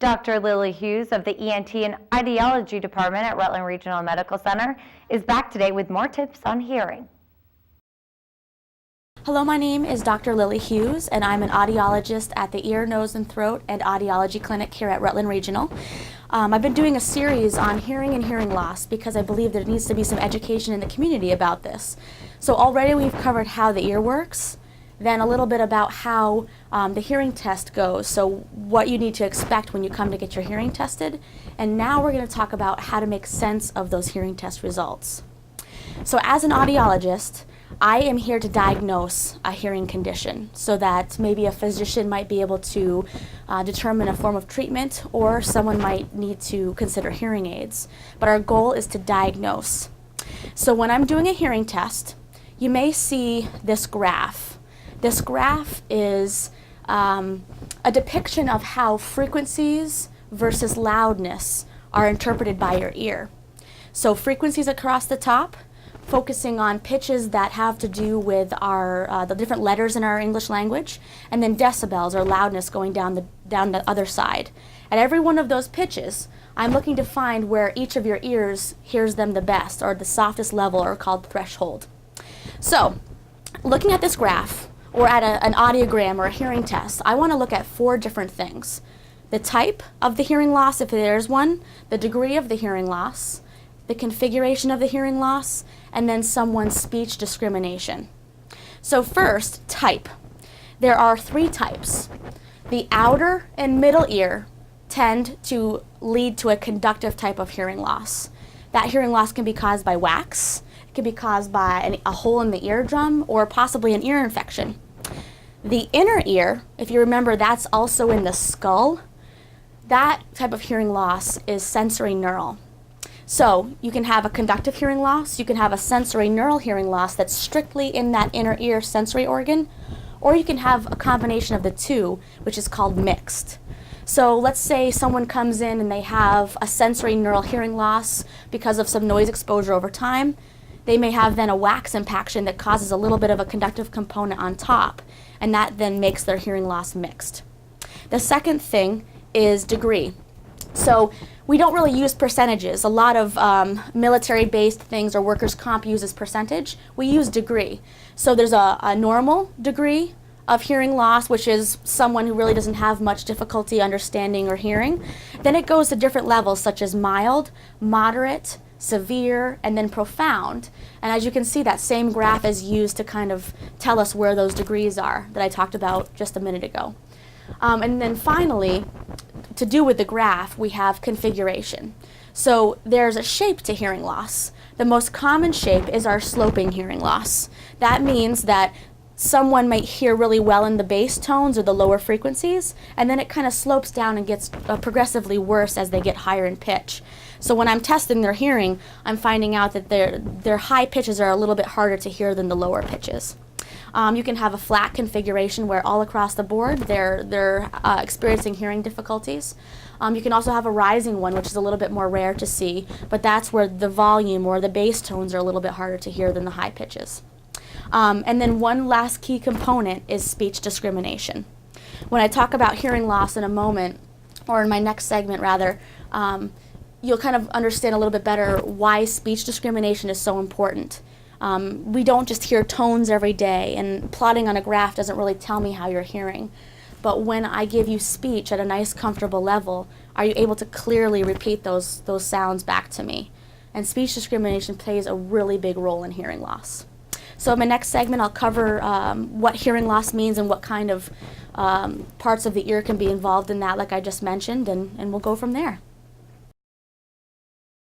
Dr. Lily Hughes of the ENT and Audiology Department at Rutland Regional Medical Center is back today with more tips on hearing. Hello, my name is Dr. Lily Hughes, and I'm an audiologist at the Ear, Nose, and Throat and Audiology Clinic here at Rutland Regional. I've been doing a series on hearing and hearing loss because I believe there needs to be some education in the community about this. So already we've covered how the ear works, then a little bit about how the hearing test goes, so what you need to expect when you come to get your hearing tested, and now we're going to talk about how to make sense of those hearing test results. So as an audiologist, I am here to diagnose a hearing condition so that maybe a physician might be able to determine a form of treatment, or someone might need to consider hearing aids. But our goal is to diagnose. So when I'm doing a hearing test, you may see this graph. This graph is a depiction of how frequencies versus loudness are interpreted by your ear. So frequencies across the top, focusing on pitches that have to do with our the different letters in our English language, and then decibels or loudness going down the other side. At every one of those pitches, I'm looking to find where each of your ears hears them the best, or the softest level, or called threshold. So, looking at this graph, or at an audiogram or a hearing test, I want to look at 4 different things: the type of the hearing loss, if there's one, the degree of the hearing loss, the configuration of the hearing loss, and then someone's speech discrimination. So first, type. There are 3 types. The outer and middle ear tend to lead to a conductive type of hearing loss. That hearing loss can be caused by wax, it can be caused by a hole in the eardrum, or possibly an ear infection. The inner ear, if you remember, that's also in the skull. That type of hearing loss is sensory neural. So you can have a conductive hearing loss, you can have a sensory neural hearing loss that's strictly in that inner ear sensory organ, or you can have a combination of the two, which is called mixed. So let's say someone comes in and they have a sensory neural hearing loss because of some noise exposure over time. They may have then a wax impaction that causes a little bit of a conductive component on top, and that then makes their hearing loss mixed. The second thing is degree. So we don't really use percentages. A lot of military-based things or workers' comp uses percentage. We use degree. So there's a normal degree of hearing loss, which is someone who really doesn't have much difficulty understanding or hearing. Then it goes to different levels, such as mild, moderate, severe, and then profound. And as you can see, that same graph is used to kind of tell us where those degrees are that I talked about just a minute ago. And then finally, to do with the graph, we have configuration. So there's a shape to hearing loss. The most common shape is our sloping hearing loss. That means that someone might hear really well in the bass tones or the lower frequencies, and then it kind of slopes down and gets progressively worse as they get higher in pitch. So when I'm testing their hearing, I'm finding out that their high pitches are a little bit harder to hear than the lower pitches. You can have a flat configuration where all across the board they're experiencing hearing difficulties. You can also have a rising one, which is a little bit more rare to see, but that's where the volume or the bass tones are a little bit harder to hear than the high pitches. And then one last key component is speech discrimination. When I talk about hearing loss in a moment, or in my next segment rather, you'll kind of understand a little bit better why speech discrimination is so important. We don't just hear tones every day, and plotting on a graph doesn't really tell me how you're hearing. But when I give you speech at a nice, comfortable level, are you able to clearly repeat those sounds back to me? And speech discrimination plays a really big role in hearing loss. So in my next segment, I'll cover what hearing loss means and what kind of parts of the ear can be involved in that, like I just mentioned, and we'll go from there.